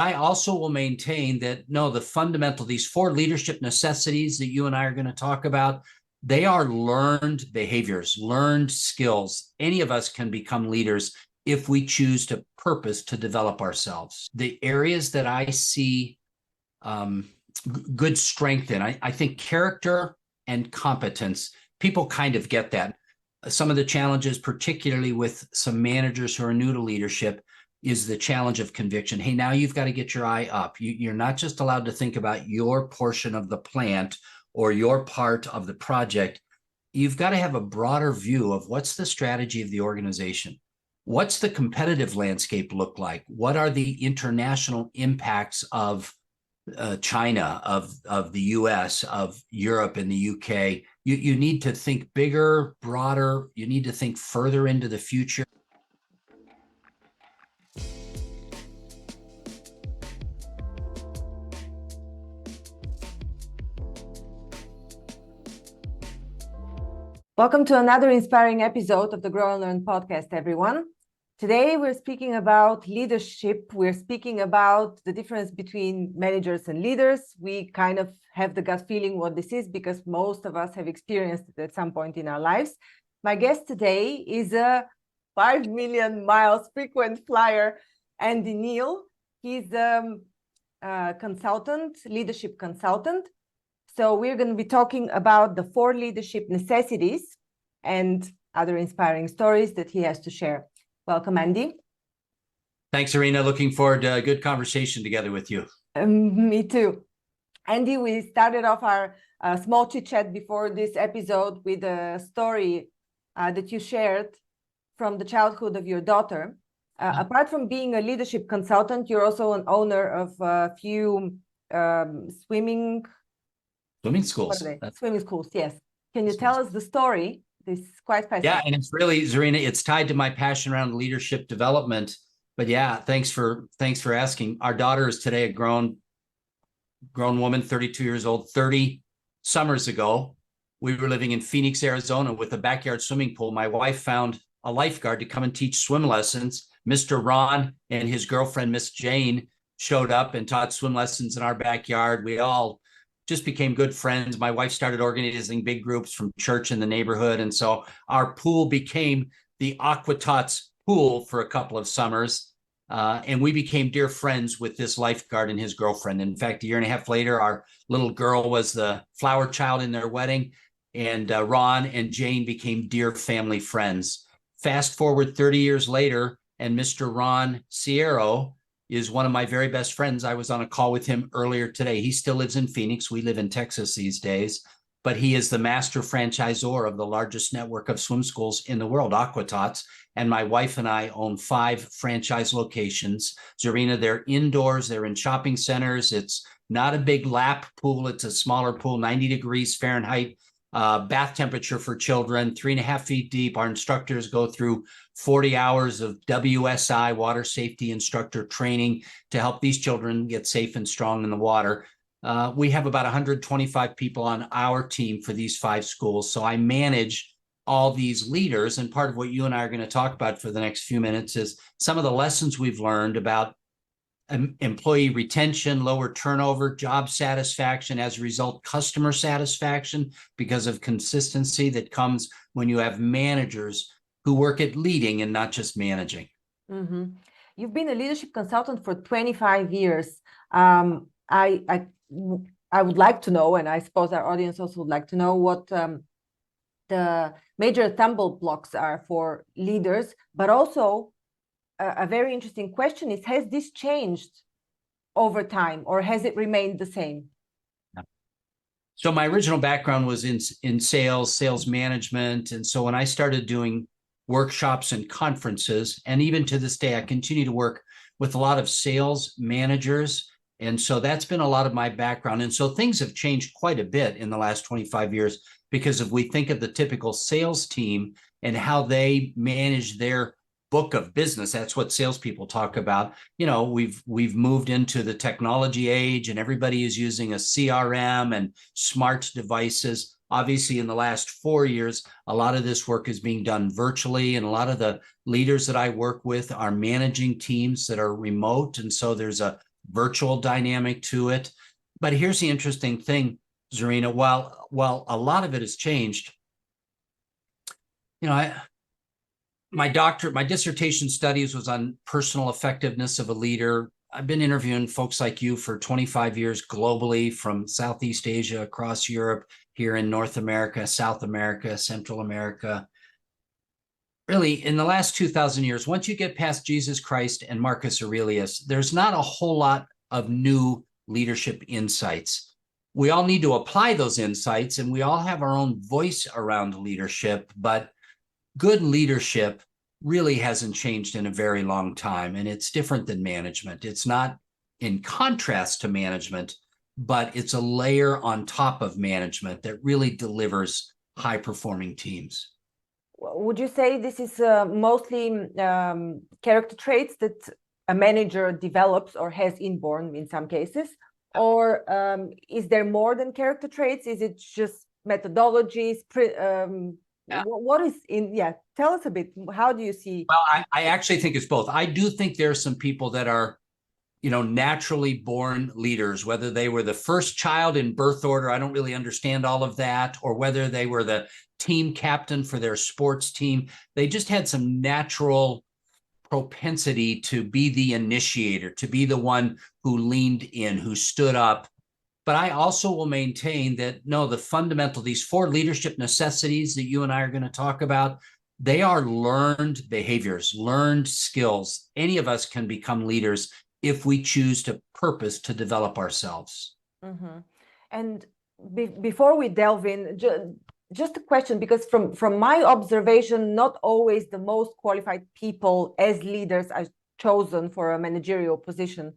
I also will maintain that, no, the fundamental, these four leadership necessities that you and I are going to talk about, they are learned behaviors, learned skills. Any of us can become leaders if we choose to purpose to develop ourselves. The areas that I see good strength in, I think character and competence, people kind of get that. Some of the challenges, particularly with some managers who are new to leadership, is the challenge of conviction. Hey, now you've got to get your eye up. You're not just allowed to think about your portion of the plant or your part of the project. You've got to have a broader view of what's the strategy of the organization. What's the competitive landscape look like? What are the international impacts of China, of the US, of Europe and the UK? You need to think bigger, broader. You need to think further into the future. Welcome to another inspiring episode of the Grownlearn Podcast, everyone. Today, we're speaking about leadership. We're speaking about the difference between managers and leaders. We kind of have the gut feeling what this is because most of us have experienced it at some point in our lives. My guest today is a 5 million miles frequent flyer, Andy Neillie. He's a consultant, leadership consultant. So we're going to be talking about the 4 leadership necessities and other inspiring stories that he has to share. Welcome, Andy. Thanks, Irina. Looking forward to a good conversation together with you. Me too. Andy, we started off our small chit chat before this episode with a story that you shared from the childhood of your daughter. Apart from being a leadership consultant, you're also an owner of a few swimming schools. Swimming schools, yes. Can you tell us the story? This is quite fascinating. Yeah, and it's really, Zarina, it's tied to my passion around leadership development. But yeah, thanks for asking. Our daughter is today a grown woman, 32 years old. 30 summers ago, we were living in Phoenix, Arizona with a backyard swimming pool. My wife found a lifeguard to come and teach swim lessons. Mr. Ron and his girlfriend, Miss Jane, showed up and taught swim lessons in our backyard. We all just became good friends. My wife started organizing big groups from church in the neighborhood. And so our pool became the Aqua Tots pool for a couple of summers. And we became dear friends with this lifeguard and his girlfriend. In fact, a year and a half later, our little girl was the flower child in their wedding. And Ron and Jane became dear family friends. Fast forward 30 years later, and Mr. Ron Sierro is one of my very best friends. I was on a call with him earlier today. He still lives in Phoenix. We live in Texas these days, but he is the master franchisor of the largest network of swim schools in the world, Aqua Tots. And my wife and I own 5 franchise locations. Zarina, they're indoors. They're in shopping centers. It's not a big lap pool. It's a smaller pool, 90 degrees Fahrenheit, bath temperature for children, 3.5 feet deep. Our instructors go through 40 hours of WSI, water safety instructor training, to help these children get safe and strong in the water. We have about 125 people on our team for these 5 schools. So I manage all these leaders. And part of what you and I are going to talk about for the next few minutes is some of the lessons we've learned about employee retention, lower turnover, job satisfaction, as a result, customer satisfaction, because of consistency that comes when you have managers who work at leading and not just managing. Mm-hmm. You've been a leadership consultant for 25 years. I would like to know, and I suppose our audience also would like to know, what the major stumble blocks are for leaders, but also a very interesting question is, has this changed over time or has it remained the same? So my original background was in sales management. And so when I started doing workshops and conferences, and even to this day, I continue to work with a lot of sales managers. And so that's been a lot of my background. And so things have changed quite a bit in the last 25 years, because if we think of the typical sales team and how they manage their book of business, that's what salespeople talk about. You know, we've moved into the technology age, and everybody is using a CRM and smart devices. Obviously, in the last 4 years, a lot of this work is being done virtually, and a lot of the leaders that I work with are managing teams that are remote. And so there's a virtual dynamic to it. But here's the interesting thing, Zarina, while a lot of it has changed, my dissertation studies was on personal effectiveness of a leader. I've been interviewing folks like you for 25 years globally, from Southeast Asia, across Europe, here in North America, South America, Central America. Really, in the last 2,000 years, once you get past Jesus Christ and Marcus Aurelius, there's not a whole lot of new leadership insights. We all need to apply those insights, and we all have our own voice around leadership, but good leadership really hasn't changed in a very long time, and it's different than management. It's not in contrast to management, but it's a layer on top of management that really delivers high-performing teams. Would you say this is mostly character traits that a manager develops or has inborn in some cases? Or is there more than character traits? Is it just methodologies? What is in? Yeah, tell us a bit. How do you see? Well, I actually think it's both. I do think there are some people that are, naturally born leaders, whether they were the first child in birth order. I don't really understand all of that, or whether they were the team captain for their sports team. They just had some natural propensity to be the initiator, to be the one who leaned in, who stood up. But I also will maintain that, no, these 4 leadership necessities that you and I are going to talk about, they are learned behaviors, learned skills. Any of us can become leaders if we choose to purpose to develop ourselves. Mm-hmm. And before we delve in, just a question, because from my observation, not always the most qualified people as leaders are chosen for a managerial position.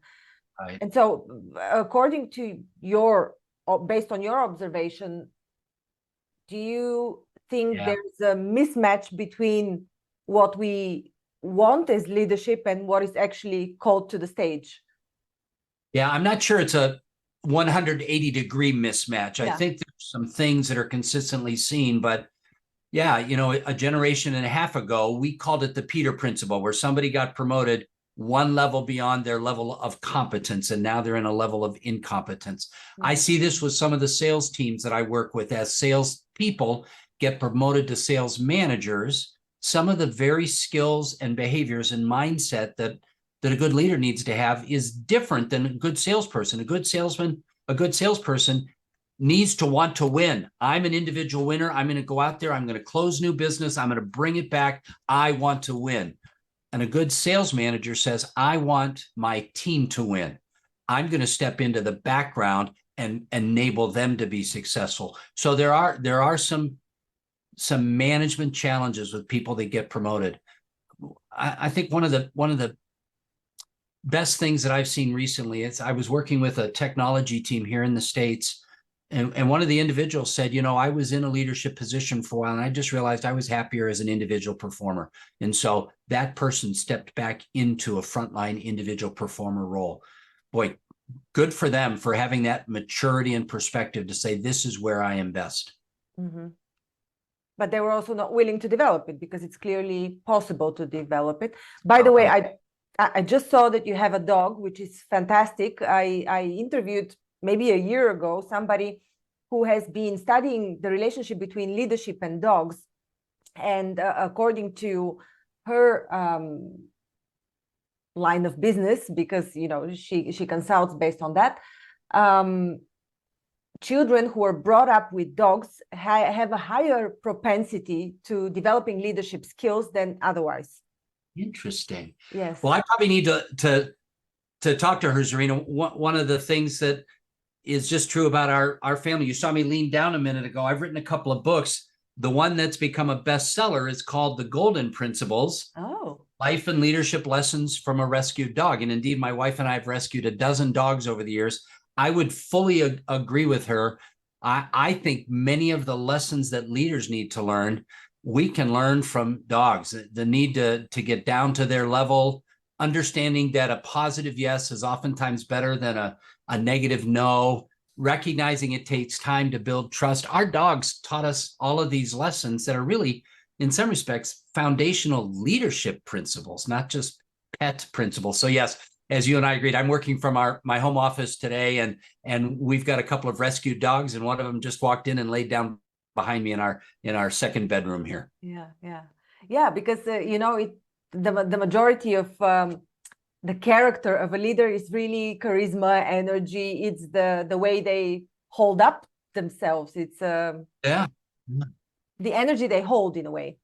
Right. And so, according to based on your observation, do you think there's a mismatch between what we want as leadership and what is actually called to the stage? Yeah, I'm not sure it's a 180-degree mismatch. I think there's some things that are consistently seen, but a generation and a half ago, we called it the Peter principle, where somebody got promoted one level beyond their level of competence, and now they're in a level of incompetence. Mm-hmm. I see this with some of the sales teams that I work with. As sales people get promoted to sales managers, some of the very skills and behaviors and mindset that a good leader needs to have is different than a good salesperson. A good salesperson needs to want to win. I'm an individual winner. I'm going to go out there. I'm going to close new business. I'm going to bring it back. I want to win. And a good sales manager says, I want my team to win. I'm going to step into the background and enable them to be successful. So there are some management challenges with people that get promoted. I think one of the best things that I've seen recently is I was working with a technology team here in the States, and one of the individuals said, I was in a leadership position for a while, and I just realized I was happier as an individual performer. And so that person stepped back into a frontline individual performer role. Boy, good for them for having that maturity and perspective to say, this is where I am best. Mm-hmm. But they were also not willing to develop it, because it's clearly possible to develop it. By the way, I just saw that you have a dog, which is fantastic. I interviewed maybe a year ago somebody who has been studying the relationship between leadership and dogs. And according to her line of business, because she consults based on that, children who are brought up with dogs have a higher propensity to developing leadership skills than otherwise. Interesting. Yes. Well, I probably need to talk to her, Zarina. One of the things that is just true about our family, you saw me lean down a minute ago. I've written a couple of books. The one that's become a bestseller is called The Golden Principles. Oh. Life and Leadership Lessons from a Rescued Dog. And indeed, my wife and I have rescued a dozen dogs over the years. I would fully agree with her. I think many of the lessons that leaders need to learn, we can learn from dogs. The need to get down to their level, understanding that a positive yes is oftentimes better than a negative no, recognizing it takes time to build trust. Our dogs taught us all of these lessons that are really, in some respects, foundational leadership principles, not just pet principles. So yes, as you and I agreed, I'm working from my home office today, and we've got a couple of rescued dogs, and one of them just walked in and laid down behind me in our second bedroom here. Yeah, because the majority of the character of a leader is really charisma, energy. It's the way they hold up themselves. It's the energy they hold in a way.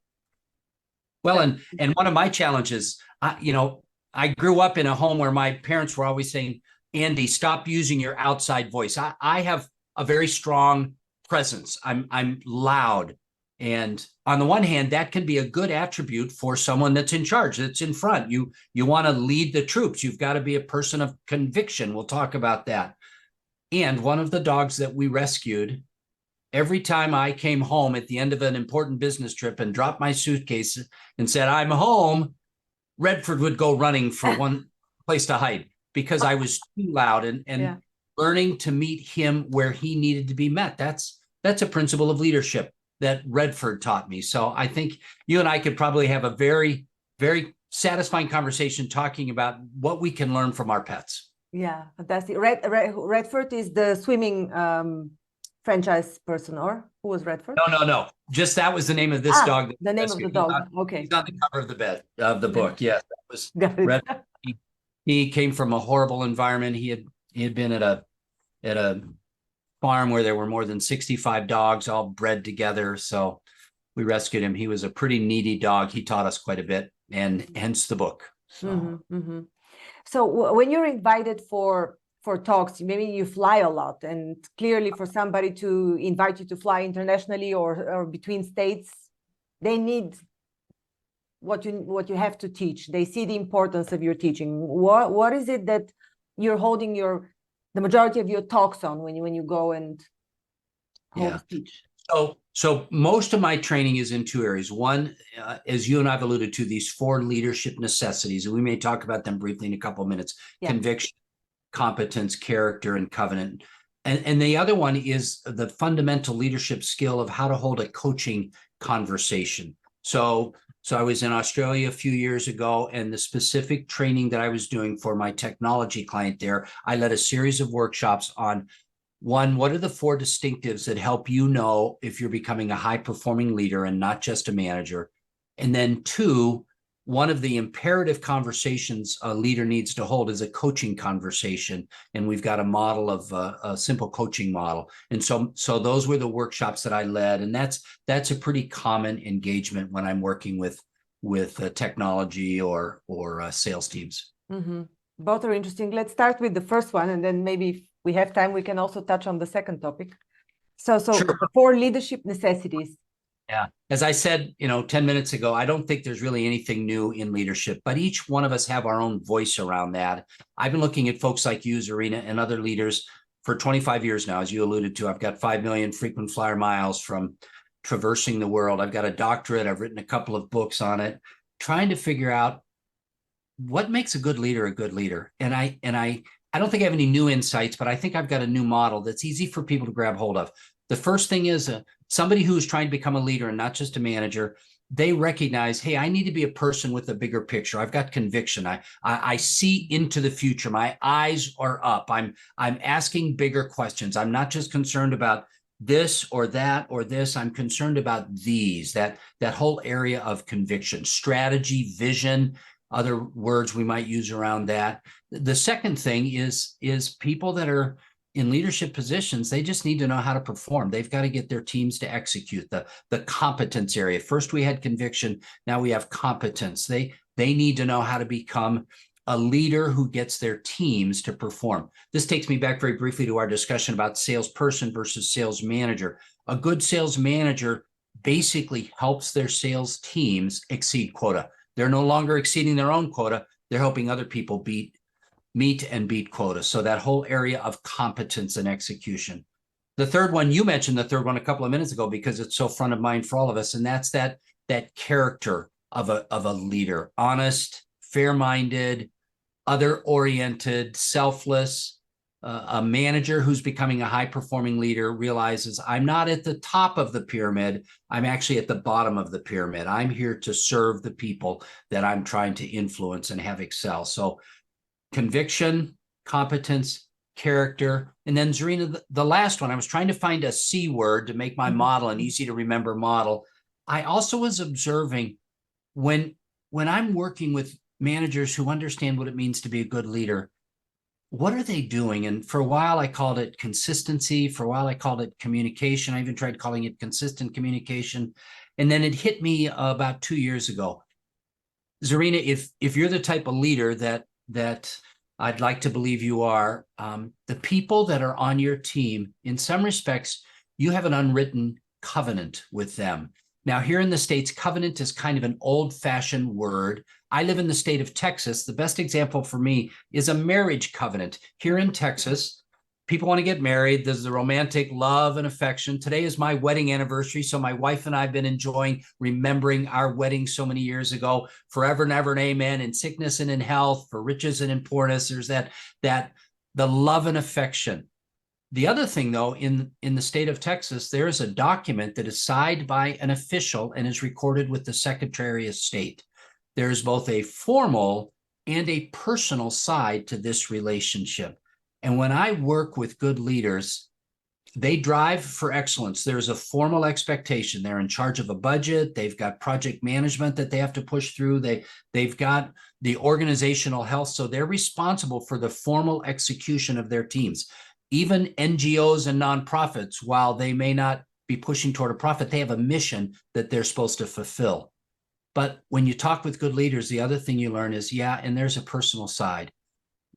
Well, and one of my challenges, I grew up in a home where my parents were always saying, Andy, stop using your outside voice. I have a very strong presence. I'm loud. And on the one hand, that can be a good attribute for someone that's in charge, that's in front. You want to lead the troops. You've got to be a person of conviction. We'll talk about that. And one of the dogs that we rescued, every time I came home at the end of an important business trip and dropped my suitcase and said, I'm home, Redford would go running for one place to hide because I was too loud, and learning to meet him where he needed to be met. That's a principle of leadership that Redford taught me. So I think you and I could probably have a very, very satisfying conversation talking about what we can learn from our pets. Yeah, fantastic. Redford is the swimming franchise person, or who was Redford? No. Just that was the name of this dog. The name of the dog. Okay. He's on the cover of the book. Yes, that was Redford. He came from a horrible environment. He had been at a farm where there were more than 65 dogs all bred together. So we rescued him. He was a pretty needy dog. He taught us quite a bit, and hence the book. So, So when you're invited for talks, maybe you fly a lot, and clearly for somebody to invite you to fly internationally or between states, they need what you have to teach. They see the importance of your teaching. What is it that you're holding the majority of your talks on when you go and hold a speech? So most of my training is in two areas. One, as you and I've alluded to, these 4 leadership necessities, and we may talk about them briefly in a couple of minutes: conviction, competence, character, and covenant. And the other one is the fundamental leadership skill of how to hold a coaching conversation. So I was in Australia a few years ago, and the specific training that I was doing for my technology client there, I led a series of workshops on, one, what are the 4 distinctives that help you know if you're becoming a high-performing leader and not just a manager? And then 2, one of the imperative conversations a leader needs to hold is a coaching conversation. And we've got a model of a simple coaching model. And so those were the workshops that I led. And that's a pretty common engagement when I'm working with technology or sales teams. Mm-hmm. Both are interesting. Let's start with the first one, and then maybe if we have time, we can also touch on the second topic. So Sure. The 4 leadership necessities. Yeah. As I said, 10 minutes ago, I don't think there's really anything new in leadership, but each one of us have our own voice around that. I've been looking at folks like you, Zarina, and other leaders for 25 years now. As you alluded to, I've got 5 million frequent flyer miles from traversing the world. I've got a doctorate. I've written a couple of books on it, trying to figure out what makes a good leader. And I don't think I have any new insights, but I think I've got a new model that's easy for people to grab hold of. The first thing is somebody who's trying to become a leader and not just a manager, they recognize, hey, I need to be a person with a bigger picture. I've got conviction. I see into the future. My eyes are up. I'm asking bigger questions. I'm not just concerned about this or that or this. I'm concerned about these, that whole area of conviction, strategy, vision, other words we might use around that. The second thing is people that are in leadership positions, they just need to know how to perform. They've got to get their teams to execute the competence area. First we had conviction, now we have competence. They need to know how to become a leader who gets their teams to perform. This takes me back very briefly to our discussion about salesperson versus sales manager. A good sales manager basically helps their sales teams exceed quota. They're no longer exceeding their own quota. They're helping other people meet and beat quota. So that whole area of competence and execution. The third one, you mentioned the third one a couple of minutes ago because it's so front of mind for all of us. And that's that character of a leader: honest, fair-minded, other-oriented, selfless. A manager who's becoming a high-performing leader realizes, I'm not at the top of the pyramid. I'm actually at the bottom of the pyramid. I'm here to serve the people that I'm trying to influence and have excel. So conviction, competence, character. And then Zarina, the last one, I was trying to find a C word to make my model an easy to remember model. I also was observing when I'm working with managers who understand what it means to be a good leader, what are they doing? And for a while, I called it consistency. For a while, I called it communication. I even tried calling it consistent communication. And then it hit me about 2 years ago. Zarina, if you're the type of leader that I'd like to believe you are, the people that are on your team, in some respects, you have an unwritten covenant with them. Now, here in the States, covenant is kind of an old-fashioned word. I live in the state of Texas. The best example for me is a marriage covenant. Here in Texas, people want to get married. There's the romantic love and affection. Today is my wedding anniversary, so my wife and I have been enjoying remembering our wedding so many years ago. Forever and ever and amen, in sickness and in health, for riches and in poorness. There's that the love and affection. The other thing, though, in the state of Texas, there is a document that is signed by an official and is recorded with the Secretary of State. There is both a formal and a personal side to this relationship. And when I work with good leaders, they drive for excellence. There's a formal expectation. They're in charge of a budget. They've got project management that they have to push through. They've got the organizational health. So they're responsible for the formal execution of their teams. Even NGOs and nonprofits, while they may not be pushing toward a profit, they have a mission that they're supposed to fulfill. But when you talk with good leaders, the other thing you learn is, yeah, and there's a personal side.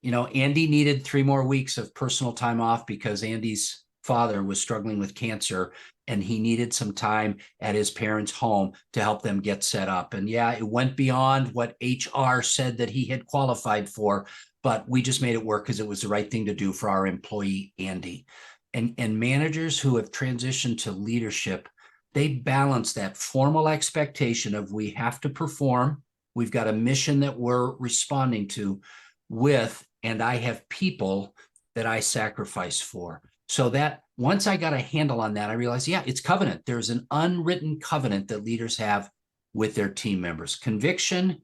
You know, Andy needed 3 more weeks of personal time off because Andy's father was struggling with cancer, and he needed some time at his parents' home to help them get set up. And yeah, it went beyond what HR said that he had qualified for, but we just made it work because it was the right thing to do for our employee, Andy. And managers who have transitioned to leadership, they balance that formal expectation of we have to perform, we've got a mission that we're responding to with, and I have people that I sacrifice for. So that once I got a handle on that, I realized, yeah, it's covenant. There's an unwritten covenant that leaders have with their team members. Conviction,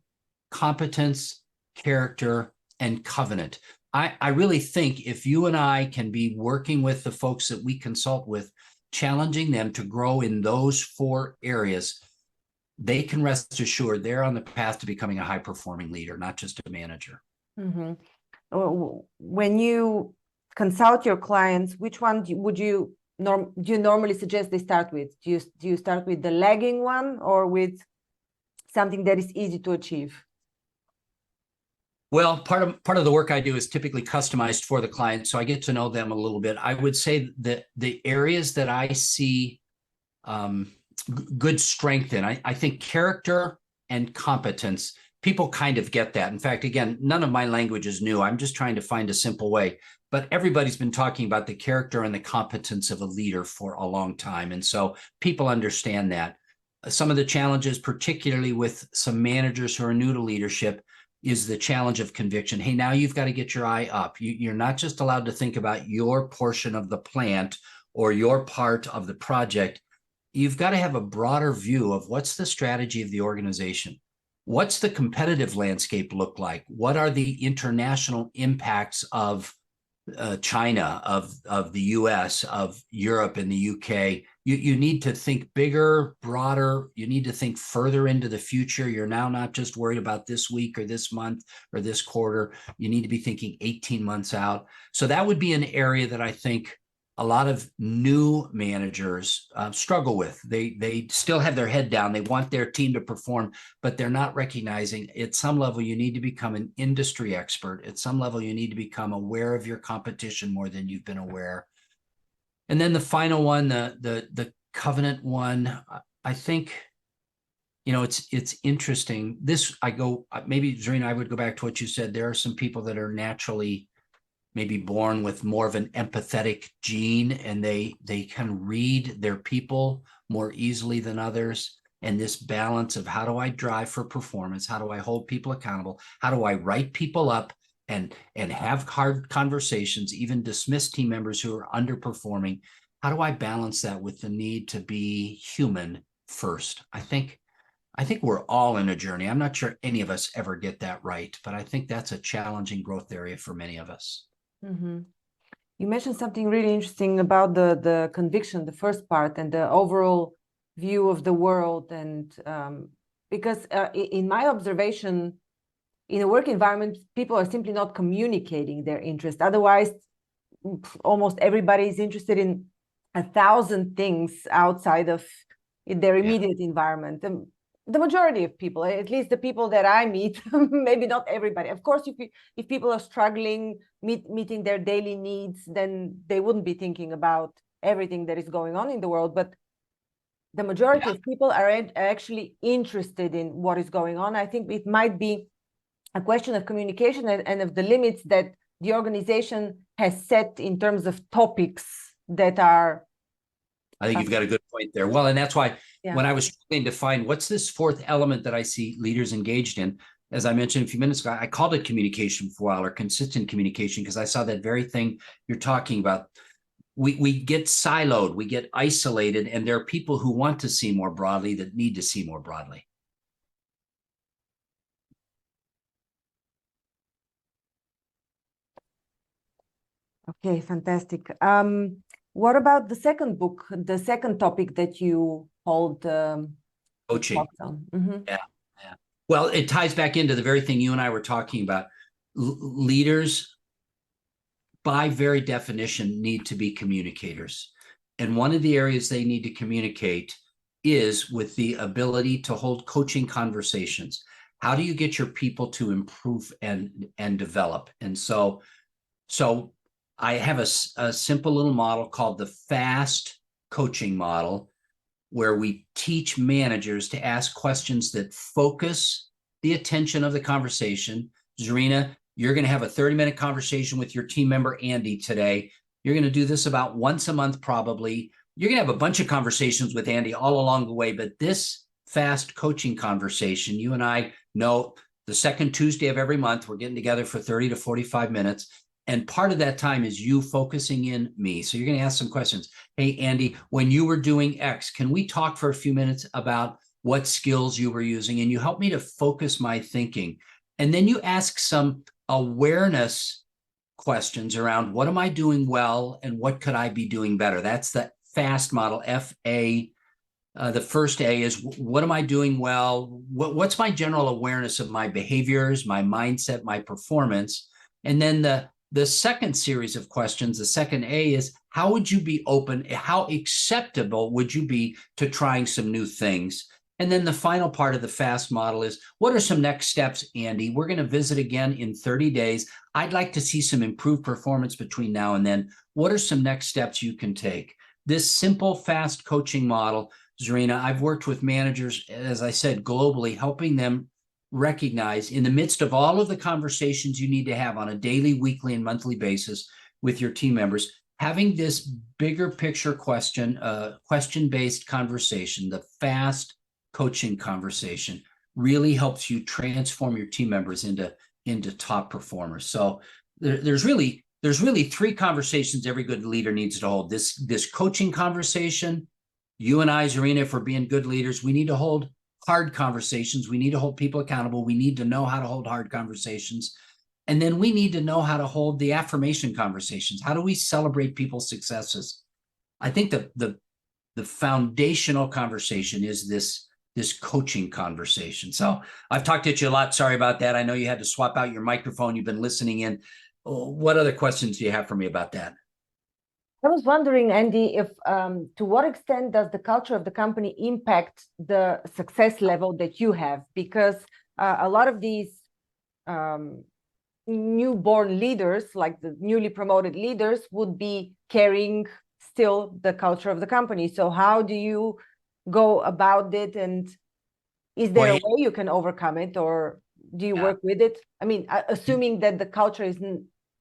competence, character, and covenant. I really think if you and I can be working with the folks that we consult with, challenging them to grow in those 4 areas, they can rest assured they're on the path to becoming a high-performing leader, not just a manager. Mm-hmm. When you consult your clients, which one do you normally suggest they start with? Do you start with the lagging one or with something that is easy to achieve? Well, part of the work I do is typically customized for the client, so I get to know them a little bit. I would say that the areas that I see good strength in, I think character and competence, people kind of get that. In fact, again, none of my language is new. I'm just trying to find a simple way. But everybody's been talking about the character and the competence of a leader for a long time. And so people understand that. Some of the challenges, particularly with some managers who are new to leadership, is the challenge of conviction. Hey, now you've got to get your eye up. You're not just allowed to think about your portion of the plant or your part of the project. You've got to have a broader view of what's the strategy of the organization. What's the competitive landscape look like? What are the international impacts of China, of the US, of Europe and the UK? You need to think bigger, broader. You need to think further into the future. You're now not just worried about this week or this month or this quarter. You need to be thinking 18 months out. So that would be an area that I think a lot of new managers struggle with. They still have their head down. They want their team to perform, but they're not recognizing at some level you need to become an industry expert. At some level, you need to become aware of your competition more than you've been aware. And then the final one, the covenant one, I think, you know, it's interesting. Maybe Zarina, I would go back to what you said. There are some people that are naturally maybe born with more of an empathetic gene, and they can read their people more easily than others. And this balance of how do I drive for performance? How do I hold people accountable? How do I write people up and have hard conversations, even dismiss team members who are underperforming? How do I balance that with the need to be human first? I think I think we're all in a journey. I'm not sure any of us ever get that right, but I think that's a challenging growth area for many of us. Mm-hmm. You mentioned something really interesting about the conviction, the first part, and the overall view of the world. And because in my observation, in a work environment, people are simply not communicating their interest. Otherwise, almost everybody is interested in 1,000 things outside of their immediate environment. The majority of people, at least the people that I meet, maybe not everybody. Of course, if people are struggling meeting their daily needs, then they wouldn't be thinking about everything that is going on in the world. But the majority of people are actually interested in what is going on. I think it might be a question of communication and of the limits that the organization has set in terms of topics that are. I think you've got a good point there. Well, and that's why when I was trying to find what's this fourth element that I see leaders engaged in, as I mentioned a few minutes ago, I called it communication for a while, or consistent communication, because I saw that very thing you're talking about. We get siloed, we get isolated, and there are people who want to see more broadly that need to see more broadly. Okay, fantastic. What about the second book, the second topic that you hold? Coaching. Mm-hmm. Yeah. Well, it ties back into the very thing you and I were talking about. Leaders, by very definition, need to be communicators. And one of the areas they need to communicate is with the ability to hold coaching conversations. How do you get your people to improve and develop? And so I have a simple little model called the FAST coaching model, where we teach managers to ask questions that focus the attention of the conversation. Zarina, you're going to have a 30-minute conversation with your team member, Andy, today. You're going to do this about once a month, probably. You're going to have a bunch of conversations with Andy all along the way, but this FAST coaching conversation, you and I know the second Tuesday of every month, we're getting together for 30 to 45 minutes. And part of that time is you focusing in me. So you're going to ask some questions. Hey, Andy, when you were doing X, can we talk for a few minutes about what skills you were using? And you help me to focus my thinking. And then you ask some awareness questions around what am I doing well and what could I be doing better? That's the FAST model, F-A. The first A is what am I doing well? What's my general awareness of my behaviors, my mindset, my performance? And then the second series of questions, the second A, is how would you be open? How acceptable would you be to trying some new things? And then the final part of the FAST model is, what are some next steps, Andy? We're going to visit again in 30 days. I'd like to see some improved performance between now and then. What are some next steps you can take? This simple, fast coaching model, Zarina, I've worked with managers, as I said, globally, helping them recognize in the midst of all of the conversations you need to have on a daily, weekly, and monthly basis with your team members, having this bigger picture question-based conversation, the FAST coaching conversation, really helps you transform your team members into top performers. So there's really three conversations every good leader needs to hold. This coaching conversation, you and I, Zarina, if we're being good leaders, we need to hold hard conversations. We need to hold people accountable. We need to know how to hold hard conversations. And then we need to know how to hold the affirmation conversations. How do we celebrate people's successes? I think the foundational conversation is this coaching conversation. So I've talked to you a lot. Sorry about that. I know you had to swap out your microphone. You've been listening in. What other questions do you have for me about that? I was wondering, Andy, if to what extent does the culture of the company impact the success level that you have? Because a lot of these newborn leaders, like the newly promoted leaders, would be carrying still the culture of the company. So how do you go about it? And is there a way you can overcome it, or do you work with it? I mean, assuming that the culture is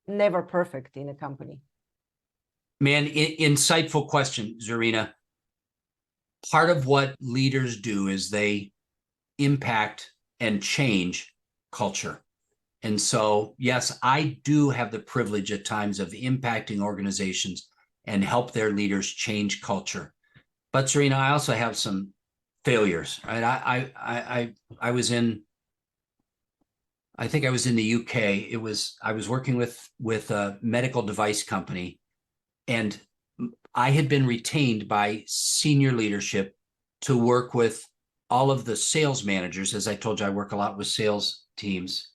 never perfect in a company. Man, insightful question, Zarina. Part of what leaders do is they impact and change culture. And so, yes, I do have the privilege at times of impacting organizations and help their leaders change culture. But Zarina, I also have some failures, right? I was in, I think I was in the UK. I was working with a medical device company, and I had been retained by senior leadership to work with all of the sales managers. As I told you, I work a lot with sales teams.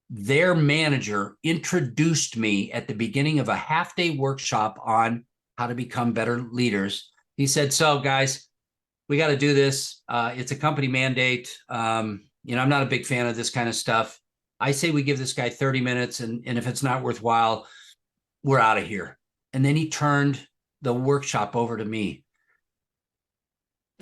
Their manager introduced me at the beginning of a half-day workshop on how to become better leaders. He said, so guys, we got to do this. It's a company mandate. I'm not a big fan of this kind of stuff. I say we give this guy 30 minutes, and if it's not worthwhile, we're out of here. And then he turned the workshop over to me.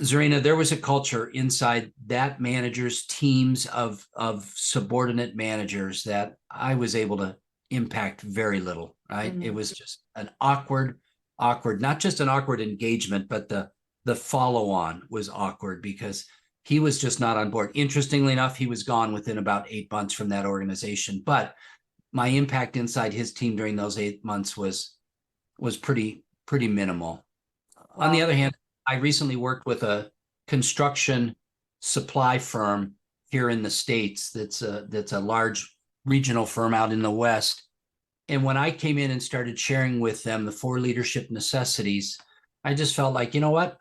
Zarina, there was a culture inside that manager's teams of subordinate managers that I was able to impact very little, right? Mm-hmm. It was just an awkward, not just an awkward engagement, but the follow-on was awkward because he was just not on board. Interestingly enough, he was gone within about 8 months from that organization. But my impact inside his team during those 8 months was pretty minimal. Wow. On the other hand, I recently worked with a construction supply firm here in the States that's a large regional firm out in the West. And when I came in and started sharing with them the 4 leadership necessities, I just felt like, you know what?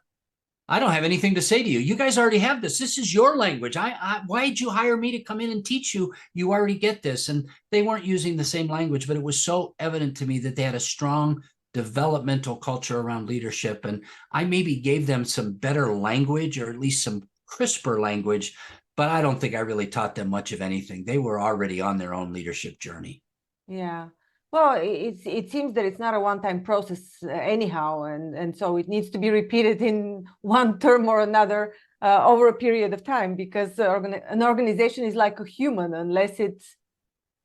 I don't have anything to say to you. You guys already have this. This is your language. Why did you hire me to come in and teach you? You already get this. And they weren't using the same language, but it was so evident to me that they had a strong developmental culture around leadership. And I maybe gave them some better language, or at least some crisper language, but I don't think I really taught them much of anything. They were already on their own leadership journey. Yeah. Well, it seems that it's not a one-time process anyhow, and so it needs to be repeated in one term or another over a period of time, because an organization is like a human. Unless it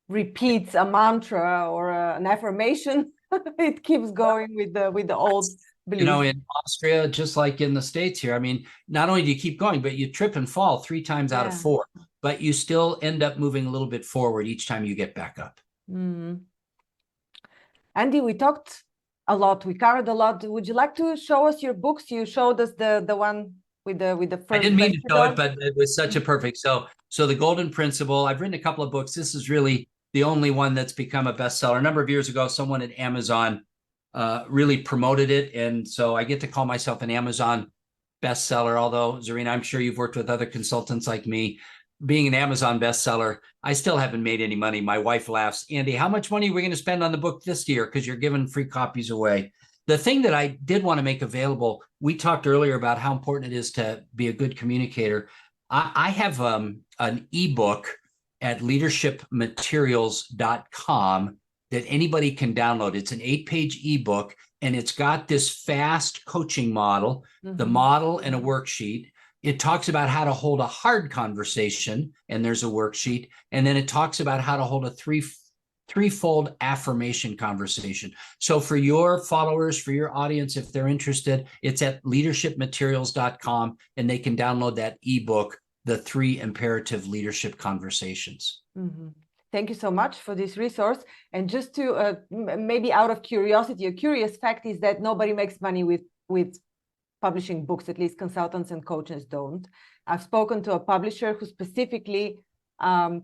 repeats a mantra or an affirmation, it keeps going with the old beliefs. In Austria, just like in the States here, I mean, not only do you keep going, but you trip and fall 3 times out of 4, but you still end up moving a little bit forward each time you get back up. Mm. Andy, we talked a lot. We covered a lot. Would you like to show us your books? You showed us the one with the first. I didn't mean to show it, but it was such a perfect. So the Golden Principle. I've written a couple of books. This is really the only one that's become a bestseller. A number of years ago, someone at Amazon really promoted it, and so I get to call myself an Amazon bestseller. Although, Zarina, I'm sure you've worked with other consultants like me. Being an Amazon bestseller, I still haven't made any money. My wife laughs. Andy, how much money are we going to spend on the book this year? Because you're giving free copies away. The thing that I did want to make available, we talked earlier about how important it is to be a good communicator. I have an ebook at leadershipmaterials.com that anybody can download. It's an 8-page ebook, and it's got this fast coaching model, the model and a worksheet. It talks about how to hold a hard conversation, and there's a worksheet. And then it talks about how to hold a threefold affirmation conversation. So for your followers, for your audience, if they're interested, it's at leadershipmaterials.com, and they can download that ebook, The 3 Imperative Leadership Conversations. Mm-hmm. Thank you so much for this resource. And just to maybe out of curiosity, a curious fact is that nobody makes money with publishing books. At least consultants and coaches don't. I've spoken to a publisher who specifically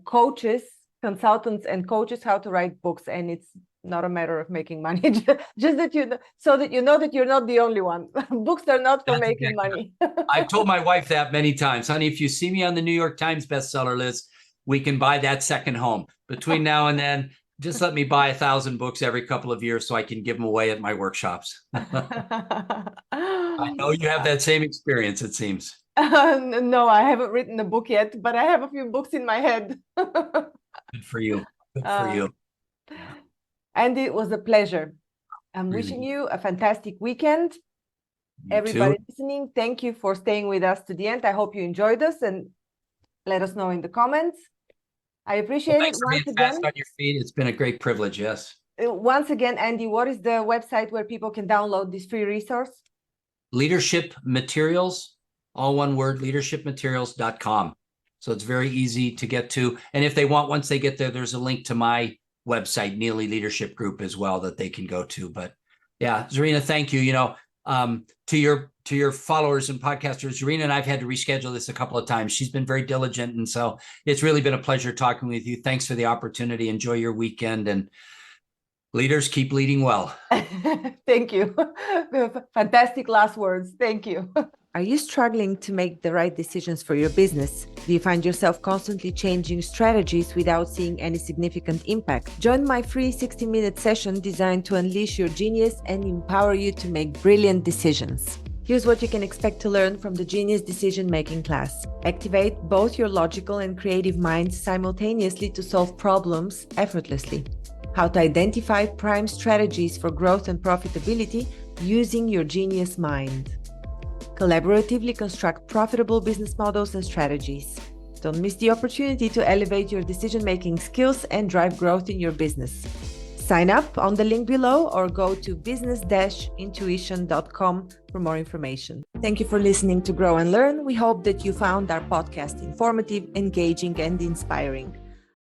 coaches consultants and coaches how to write books, and it's not a matter of making money. Just that so that you know that you're not the only one. Books are not for making money. I've told my wife that many times, honey. If you see me on the New York Times bestseller list, we can buy that second home. Between now and then, just let me buy 1,000 books every couple of years so I can give them away at my workshops. I know you have that same experience, it seems. No, I haven't written a book yet, but I have a few books in my head. Good for you. Good for you. And it was a pleasure. I'm wishing you a fantastic weekend. Everybody listening, thank you for staying with us to the end. I hope you enjoyed us, and let us know in the comments. I appreciate it once again. Fast on your feet. It's been a great privilege. Yes. Once again, Andy, what is the website where people can download this free resource? Leadership Materials, all one word, leadershipmaterials.com. So it's very easy to get to. And if they want, once they get there, there's a link to my website, Neillie Leadership Group, as well, that they can go to. But yeah, Zarina, thank you. To your followers and podcasters, Zarina and I've had to reschedule this a couple of times. She's been very diligent, and so it's really been a pleasure talking with you. Thanks for the opportunity. Enjoy your weekend, and leaders, keep leading well. Thank you. Fantastic last words. Thank you. Are you struggling to make the right decisions for your business? Do you find yourself constantly changing strategies without seeing any significant impact? Join my free 60-minute session designed to unleash your genius and empower you to make brilliant decisions. Here's what you can expect to learn from the Genius Decision Making class. Activate both your logical and creative minds simultaneously to solve problems effortlessly. How to identify prime strategies for growth and profitability using your genius mind. Collaboratively construct profitable business models and strategies. Don't miss the opportunity to elevate your decision-making skills and drive growth in your business. Sign up on the link below or go to business-intuition.com for more information. Thank you for listening to Grow and Learn. We hope that you found our podcast informative, engaging, and inspiring.